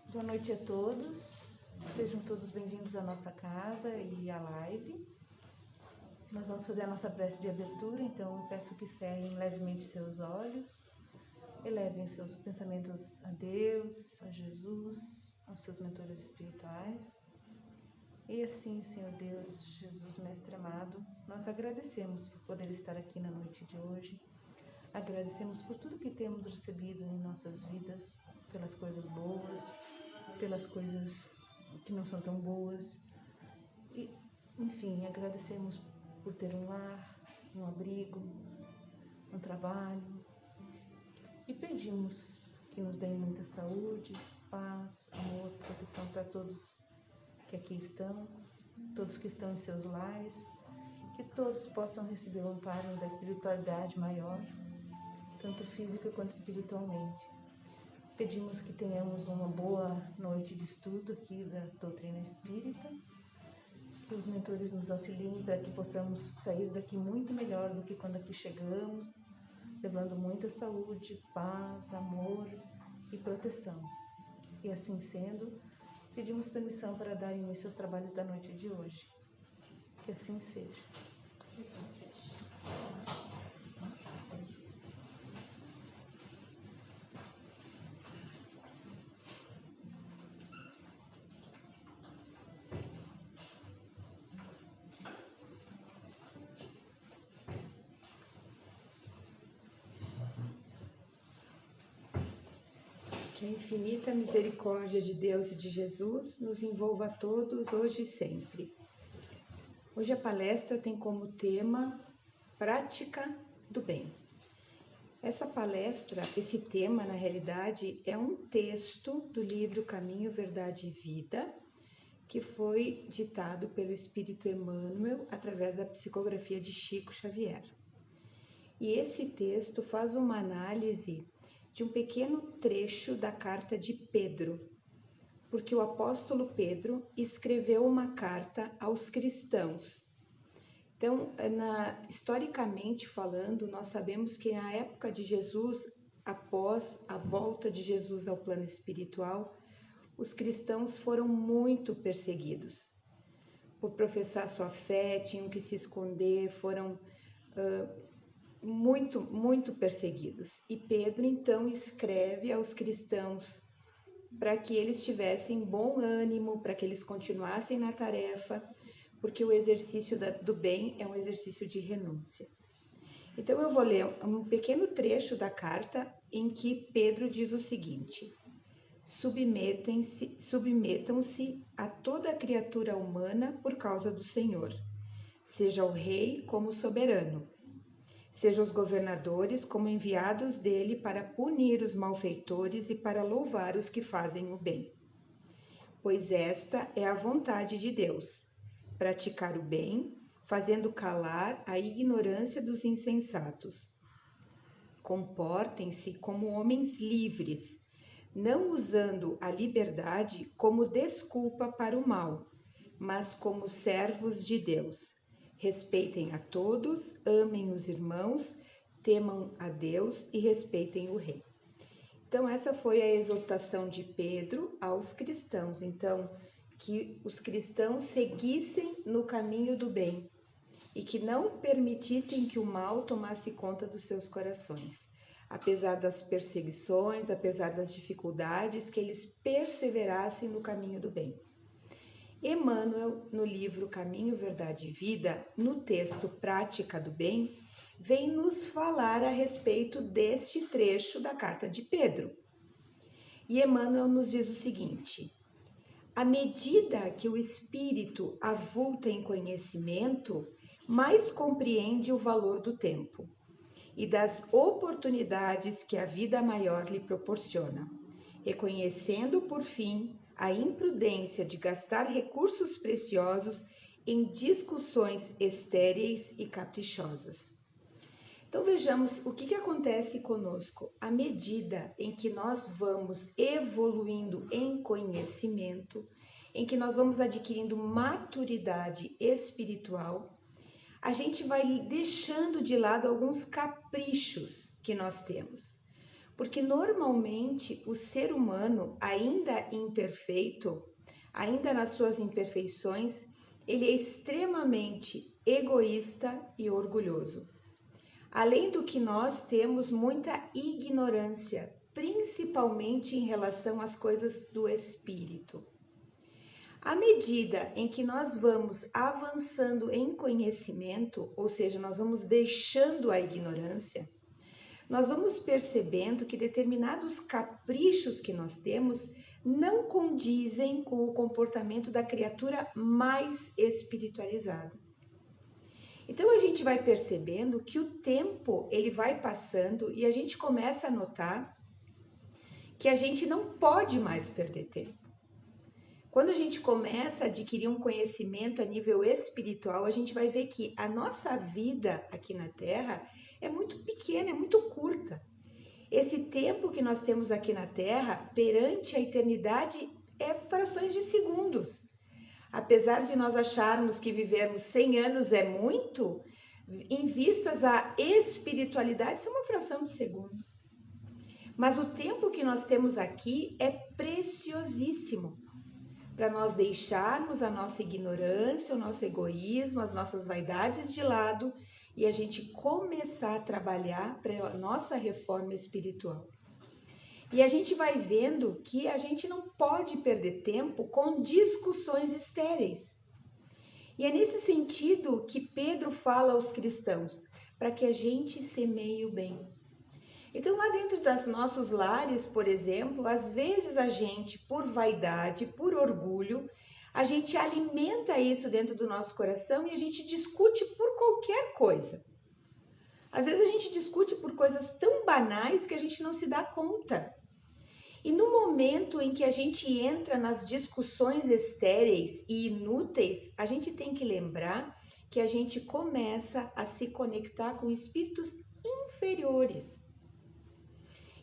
Boa noite a todos, sejam todos bem-vindos à nossa casa e à live. Nós vamos fazer a nossa prece de abertura, então eu peço que cerrem levemente seus olhos, elevem seus pensamentos a Deus, a Jesus, aos seus mentores espirituais. E assim, Senhor Deus, Jesus, Mestre amado, nós agradecemos por poder estar aqui na noite de hoje. Agradecemos por tudo que temos recebido em nossas vidas, pelas coisas boas, pelas coisas que não são tão boas. E, enfim, agradecemos por ter um lar, um abrigo, um trabalho. E pedimos que nos dê muita saúde, paz, amor, proteção para todos que aqui estão, todos que estão em seus lares, que todos possam receber o amparo da espiritualidade maior, tanto física quanto espiritualmente. Pedimos que tenhamos uma boa noite de estudo aqui da doutrina espírita, que os mentores nos auxiliem para que possamos sair daqui muito melhor do que quando aqui chegamos, levando muita saúde, paz, amor e proteção. E assim sendo, pedimos permissão para dar início aos trabalhos da noite de hoje. Que assim seja. Que assim seja. Que a infinita misericórdia de Deus e de Jesus nos envolva a todos, hoje e sempre. Hoje a palestra tem como tema Prática do Bem. Essa palestra, esse tema, na realidade, é um texto do livro Caminho, Verdade e Vida, que foi ditado pelo Espírito Emmanuel através da psicografia de Chico Xavier. E esse texto faz uma análise de um pequeno trecho da carta de Pedro, porque o apóstolo Pedro escreveu uma carta aos cristãos. Então, historicamente falando, nós sabemos que na época de Jesus, após a volta de Jesus ao plano espiritual, os cristãos foram muito perseguidos. Por professar sua fé, tinham que se esconder, foram muito perseguidos. E Pedro então escreve aos cristãos para que eles tivessem bom ânimo, para que eles continuassem na tarefa, porque o exercício do bem é um exercício de renúncia. Então eu vou ler um pequeno trecho da carta em que Pedro diz o seguinte: submetam-se a toda a criatura humana por causa do Senhor, seja o rei como soberano, sejam os governadores como enviados dele para punir os malfeitores e para louvar os que fazem o bem. Pois esta é a vontade de Deus, praticar o bem, fazendo calar a ignorância dos insensatos. Comportem-se como homens livres, não usando a liberdade como desculpa para o mal, mas como servos de Deus. Respeitem a todos, amem os irmãos, temam a Deus e respeitem o rei. Então, essa foi a exortação de Pedro aos cristãos. Então, que os cristãos seguissem no caminho do bem e que não permitissem que o mal tomasse conta dos seus corações. Apesar das perseguições, apesar das dificuldades, que eles perseverassem no caminho do bem. Emmanuel, no livro Caminho, Verdade e Vida, no texto Prática do Bem, vem nos falar a respeito deste trecho da carta de Pedro. E Emmanuel nos diz o seguinte: à medida que o espírito avulta em conhecimento, mais compreende o valor do tempo e das oportunidades que a vida maior lhe proporciona, reconhecendo, por fim, a imprudência de gastar recursos preciosos em discussões estéreis e caprichosas. Então vejamos o que acontece conosco à medida em que nós vamos evoluindo em conhecimento, em que nós vamos adquirindo maturidade espiritual. A gente vai deixando de lado alguns caprichos que nós temos. Porque normalmente o ser humano, ainda imperfeito, ainda nas suas imperfeições, ele é extremamente egoísta e orgulhoso. Além do que nós temos muita ignorância, principalmente em relação às coisas do espírito. À medida em que nós vamos avançando em conhecimento, ou seja, nós vamos deixando a ignorância, nós vamos percebendo que determinados caprichos que nós temos não condizem com o comportamento da criatura mais espiritualizada. Então a gente vai percebendo que o tempo ele vai passando e a gente começa a notar que a gente não pode mais perder tempo. Quando a gente começa a adquirir um conhecimento a nível espiritual, a gente vai ver que a nossa vida aqui na Terra é muito pequena, é muito curta. Esse tempo que nós temos aqui na Terra, perante a eternidade, é frações de segundos. Apesar de nós acharmos que vivermos 100 anos é muito, em vistas à espiritualidade, isso é uma fração de segundos. Mas o tempo que nós temos aqui é preciosíssimo para nós deixarmos a nossa ignorância, o nosso egoísmo, as nossas vaidades de lado e a gente começar a trabalhar para a nossa reforma espiritual. E a gente vai vendo que a gente não pode perder tempo com discussões estéreis. E é nesse sentido que Pedro fala aos cristãos, para que a gente semeie o bem. Então, lá dentro dos nossos lares, por exemplo, às vezes a gente, por vaidade, por orgulho, a gente alimenta isso dentro do nosso coração e a gente discute por qualquer coisa. Às vezes a gente discute por coisas tão banais que a gente não se dá conta. E no momento em que a gente entra nas discussões estéreis e inúteis, a gente tem que lembrar que a gente começa a se conectar com espíritos inferiores.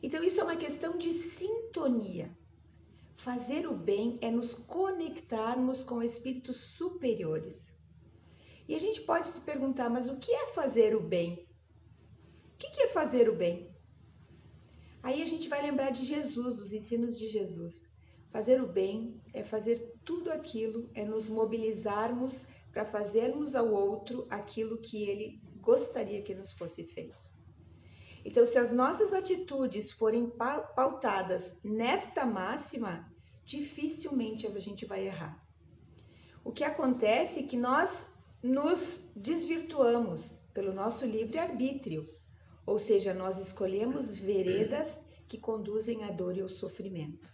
Então isso é uma questão de sintonia. Fazer o bem é nos conectarmos com espíritos superiores. E a gente pode se perguntar, mas o que é fazer o bem? O que é fazer o bem? Aí a gente vai lembrar de Jesus, dos ensinos de Jesus. Fazer o bem é fazer tudo aquilo, é nos mobilizarmos para fazermos ao outro aquilo que ele gostaria que nos fosse feito. Então, se as nossas atitudes forem pautadas nesta máxima, dificilmente a gente vai errar. O que acontece é que nós nos desvirtuamos pelo nosso livre-arbítrio, ou seja, nós escolhemos veredas que conduzem à dor e ao sofrimento.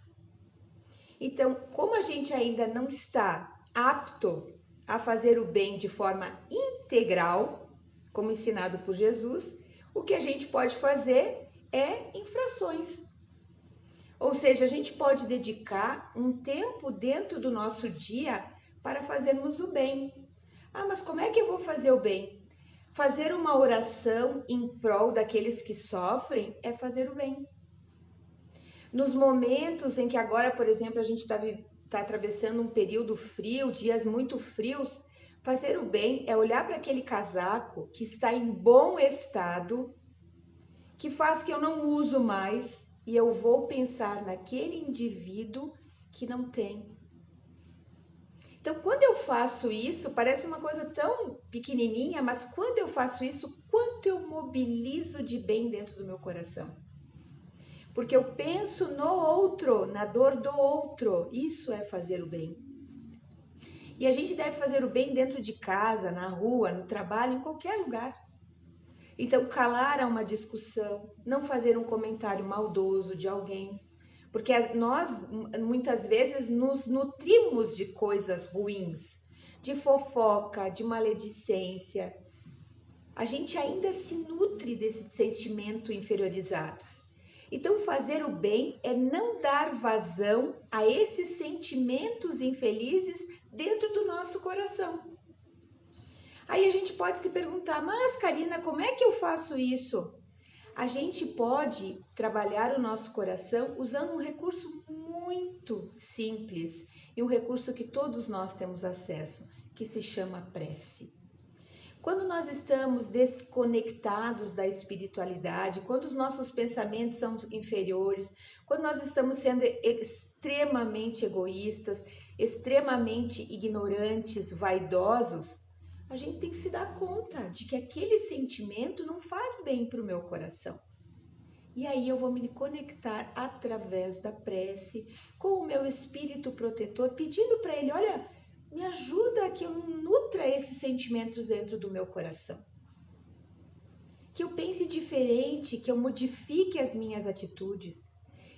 Então, como a gente ainda não está apto a fazer o bem de forma integral, como ensinado por Jesus, o que a gente pode fazer é infrações. Ou seja, a gente pode dedicar um tempo dentro do nosso dia para fazermos o bem. Ah, mas como é que eu vou fazer o bem? Fazer uma oração em prol daqueles que sofrem é fazer o bem. Nos momentos em que agora, por exemplo, a gente está atravessando um período frio, dias muito frios, fazer o bem é olhar para aquele casaco que está em bom estado, que faz que eu não uso mais, e eu vou pensar naquele indivíduo que não tem. Então, quando eu faço isso, parece uma coisa tão pequenininha, mas quando eu faço isso, quanto eu mobilizo de bem dentro do meu coração? Porque eu penso no outro, na dor do outro. Isso é fazer o bem. E a gente deve fazer o bem dentro de casa, na rua, no trabalho, em qualquer lugar. Então, calar a uma discussão, não fazer um comentário maldoso de alguém, porque nós muitas vezes nos nutrimos de coisas ruins, de fofoca, de maledicência. A gente ainda se nutre desse sentimento inferiorizado. Então, fazer o bem é não dar vazão a esses sentimentos infelizes dentro do nosso coração. Aí a gente pode se perguntar, mas Karina, como é que eu faço isso? A gente pode trabalhar o nosso coração usando um recurso muito simples e um recurso que todos nós temos acesso, que se chama prece. Quando nós estamos desconectados da espiritualidade, quando os nossos pensamentos são inferiores, quando nós estamos sendo extremamente egoístas, extremamente ignorantes, vaidosos, a gente tem que se dar conta de que aquele sentimento não faz bem para o meu coração. E aí eu vou me conectar através da prece com o meu espírito protetor, pedindo para ele, olha, me ajuda a que eu nutra esses sentimentos dentro do meu coração. Que eu pense diferente, que eu modifique as minhas atitudes.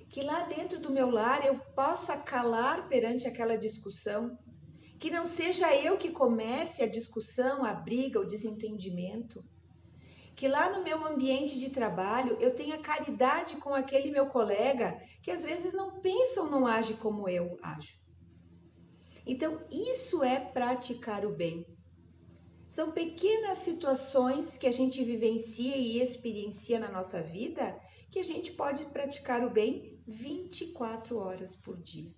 Que lá dentro do meu lar eu possa calar perante aquela discussão. Que não seja eu que comece a discussão, a briga, o desentendimento. Que lá no meu ambiente de trabalho eu tenha caridade com aquele meu colega que às vezes não pensa ou não age como eu ajo. Então, isso é praticar o bem. São pequenas situações que a gente vivencia e experiencia na nossa vida que a gente pode praticar o bem 24 horas por dia.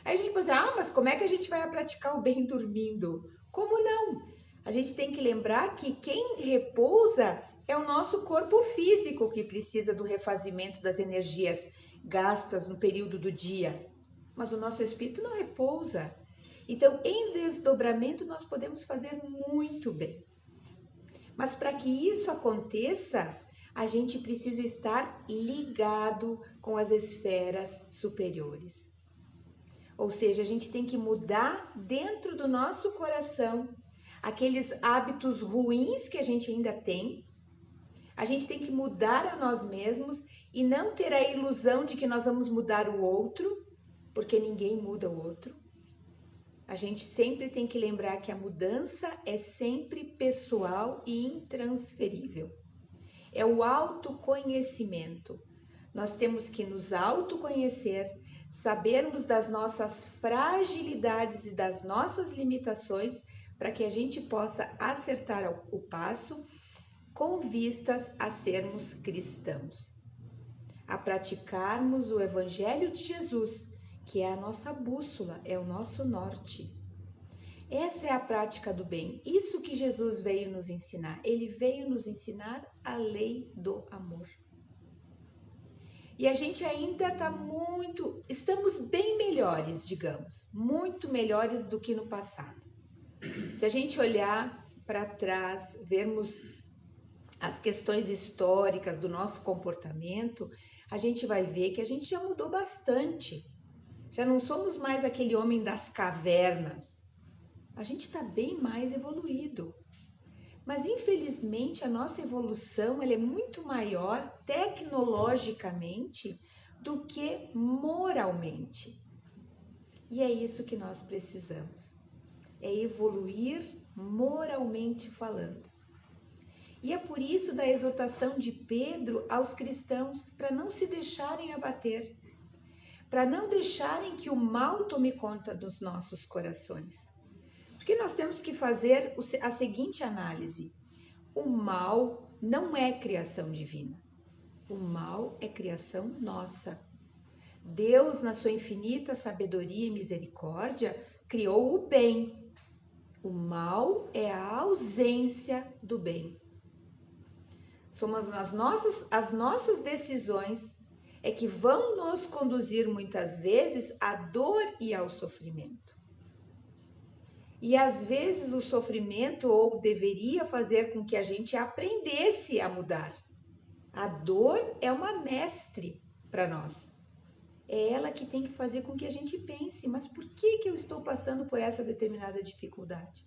Aí a gente pode dizer, mas como é que a gente vai praticar o bem dormindo? Como não? A gente tem que lembrar que quem repousa é o nosso corpo físico que precisa do refazimento das energias gastas no período do dia. Mas o nosso espírito não repousa. Então, em desdobramento, nós podemos fazer muito bem. Mas para que isso aconteça, a gente precisa estar ligado com as esferas superiores. Ou seja, a gente tem que mudar dentro do nosso coração aqueles hábitos ruins que a gente ainda tem. A gente tem que mudar a nós mesmos e não ter a ilusão de que nós vamos mudar o outro, porque ninguém muda o outro. A gente sempre tem que lembrar que a mudança é sempre pessoal e intransferível. É o autoconhecimento. Nós temos que nos autoconhecer, sabermos das nossas fragilidades e das nossas limitações para que a gente possa acertar o passo com vistas a sermos cristãos, a praticarmos o Evangelho de Jesus, que é a nossa bússola, é o nosso norte. Essa é a prática do bem, isso que Jesus veio nos ensinar. Ele veio nos ensinar a lei do amor. E a gente ainda estamos bem melhores, digamos, muito melhores do que no passado. Se a gente olhar para trás, vermos as questões históricas do nosso comportamento, a gente vai ver que a gente já mudou bastante. Já não somos mais aquele homem das cavernas. A gente está bem mais evoluído. Mas, infelizmente, a nossa evolução ela é muito maior tecnologicamente do que moralmente. E é isso que nós precisamos. É evoluir moralmente falando. E é por isso da exortação de Pedro aos cristãos para não se deixarem abater, para não deixarem que o mal tome conta dos nossos corações. Porque nós temos que fazer a seguinte análise: o mal não é criação divina, o mal é criação nossa. Deus, na sua infinita sabedoria e misericórdia, criou o bem. O mal é a ausência do bem. Somos as nossas decisões é que vão nos conduzir muitas vezes à dor e ao sofrimento. E às vezes o sofrimento ou deveria fazer com que a gente aprendesse a mudar. A dor é uma mestre para nós. É ela que tem que fazer com que a gente pense, mas por que eu estou passando por essa determinada dificuldade?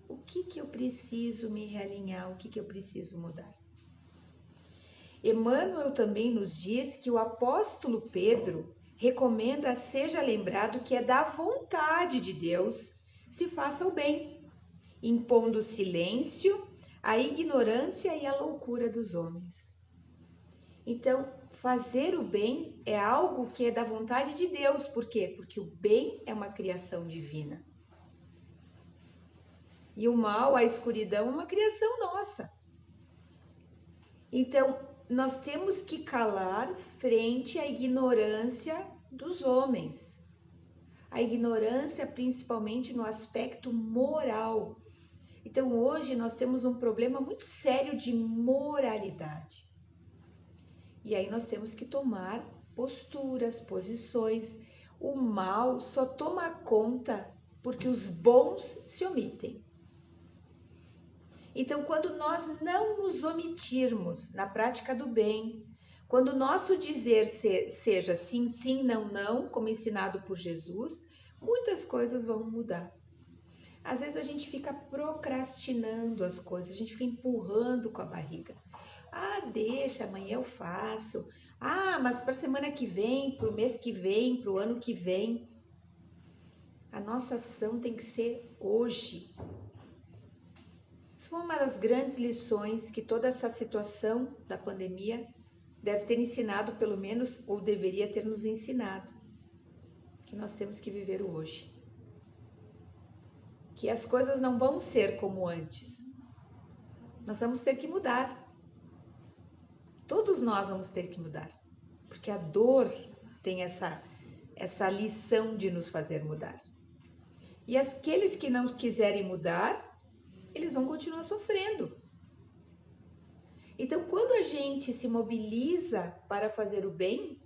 O que eu preciso me realinhar? O que eu preciso mudar? Emmanuel também nos diz que o apóstolo Pedro recomenda seja lembrado que é da vontade de Deus se faça o bem, impondo o silêncio, a ignorância e a loucura dos homens. Então, fazer o bem é algo que é da vontade de Deus. Por quê? Porque o bem é uma criação divina. E o mal, a escuridão, é uma criação nossa. Então, nós temos que calar frente à ignorância dos homens. A ignorância, principalmente no aspecto moral. Então hoje nós temos um problema muito sério de moralidade. E aí nós temos que tomar posturas, posições. O mal só toma conta porque os bons se omitem. Então, quando nós não nos omitirmos na prática do bem, quando o nosso dizer seja sim, sim, não, não, como ensinado por Jesus, muitas coisas vão mudar. Às vezes a gente fica procrastinando as coisas, a gente fica empurrando com a barriga. Ah, deixa, amanhã eu faço. Ah, mas para a semana que vem, para o mês que vem, para o ano que vem. A nossa ação tem que ser hoje. Isso é uma das grandes lições que toda essa situação da pandemia deve ter ensinado, pelo menos, ou deveria ter nos ensinado, que nós temos que viver o hoje. Que as coisas não vão ser como antes. Nós vamos ter que mudar. Todos nós vamos ter que mudar. Porque a dor tem essa lição de nos fazer mudar. E aqueles que não quiserem mudar, eles vão continuar sofrendo. Então, quando a gente se mobiliza para fazer o bem,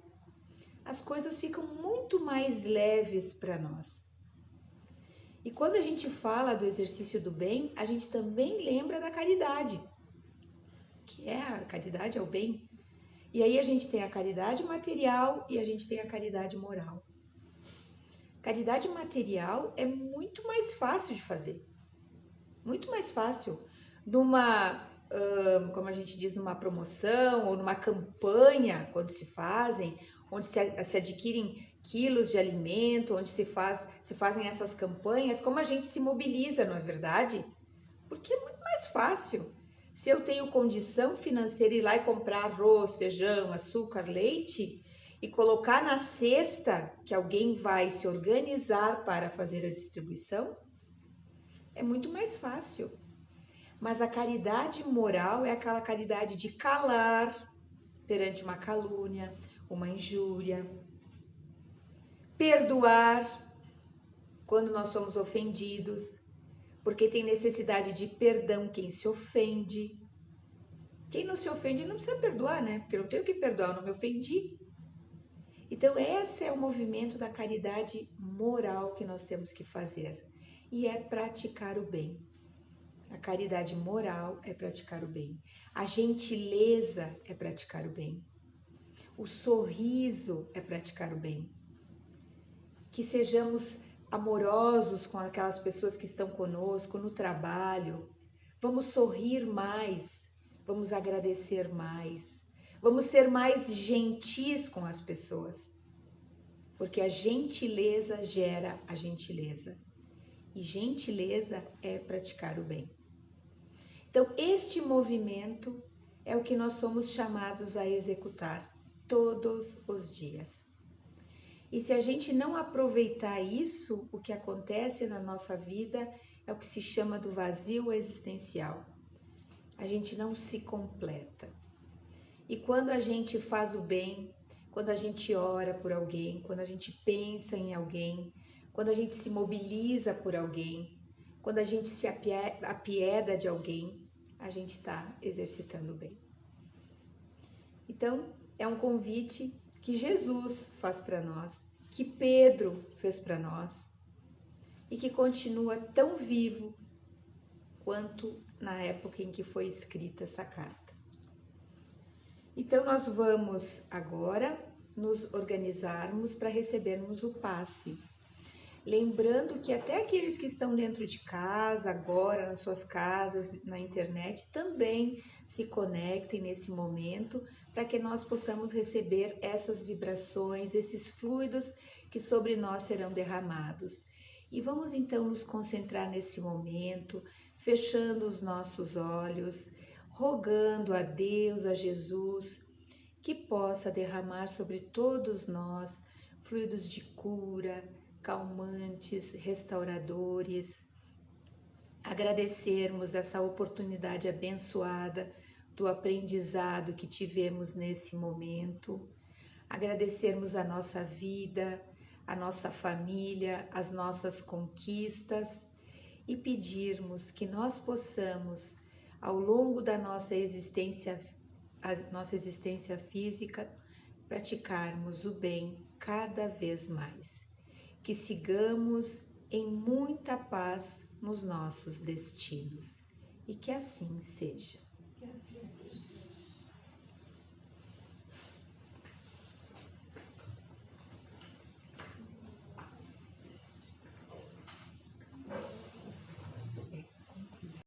as coisas ficam muito mais leves para nós. E quando a gente fala do exercício do bem, a gente também lembra da caridade, que é a caridade é o bem. E aí a gente tem a caridade material e a gente tem a caridade moral. Caridade material é muito mais fácil de fazer. Muito mais fácil. Como a gente diz, numa promoção ou numa campanha, quando se fazem, onde se adquirem quilos de alimento, onde se fazem essas campanhas, como a gente se mobiliza, não é verdade? Porque é muito mais fácil. Se eu tenho condição financeira ir lá e comprar arroz, feijão, açúcar, leite e colocar na cesta que alguém vai se organizar para fazer a distribuição, é muito mais fácil. Mas a caridade moral é aquela caridade de calar perante uma calúnia, uma injúria, perdoar quando nós somos ofendidos, porque tem necessidade de perdão quem se ofende. Quem não se ofende não precisa perdoar, né? Porque eu não tenho que perdoar, eu não me ofendi. Então, esse é o movimento da caridade moral que nós temos que fazer. E é praticar o bem. A caridade moral é praticar o bem. A gentileza é praticar o bem. O sorriso é praticar o bem. Que sejamos amorosos com aquelas pessoas que estão conosco no trabalho. Vamos sorrir mais, vamos agradecer mais, vamos ser mais gentis com as pessoas. Porque a gentileza gera a gentileza. E gentileza é praticar o bem. Então, este movimento é o que nós somos chamados a executar todos os dias. E se a gente não aproveitar isso, o que acontece na nossa vida é o que se chama do vazio existencial. A gente não se completa. E quando a gente faz o bem, quando a gente ora por alguém, quando a gente pensa em alguém, quando a gente se mobiliza por alguém, quando a gente se apieda de alguém, a gente está exercitando o bem. Então, é um convite que Jesus faz para nós, que Pedro fez para nós e que continua tão vivo quanto na época em que foi escrita essa carta. Então, nós vamos agora nos organizarmos para recebermos o passe. Lembrando que até aqueles que estão dentro de casa, agora nas suas casas, na internet, também se conectem nesse momento para que nós possamos receber essas vibrações, esses fluidos que sobre nós serão derramados. E vamos então nos concentrar nesse momento, fechando os nossos olhos, rogando a Deus, a Jesus, que possa derramar sobre todos nós fluidos de cura, calmantes, restauradores, agradecermos essa oportunidade abençoada do aprendizado que tivemos nesse momento, agradecermos a nossa vida, a nossa família, as nossas conquistas e pedirmos que nós possamos, ao longo da nossa existência física, praticarmos o bem cada vez mais. Que sigamos em muita paz nos nossos destinos. E que assim seja.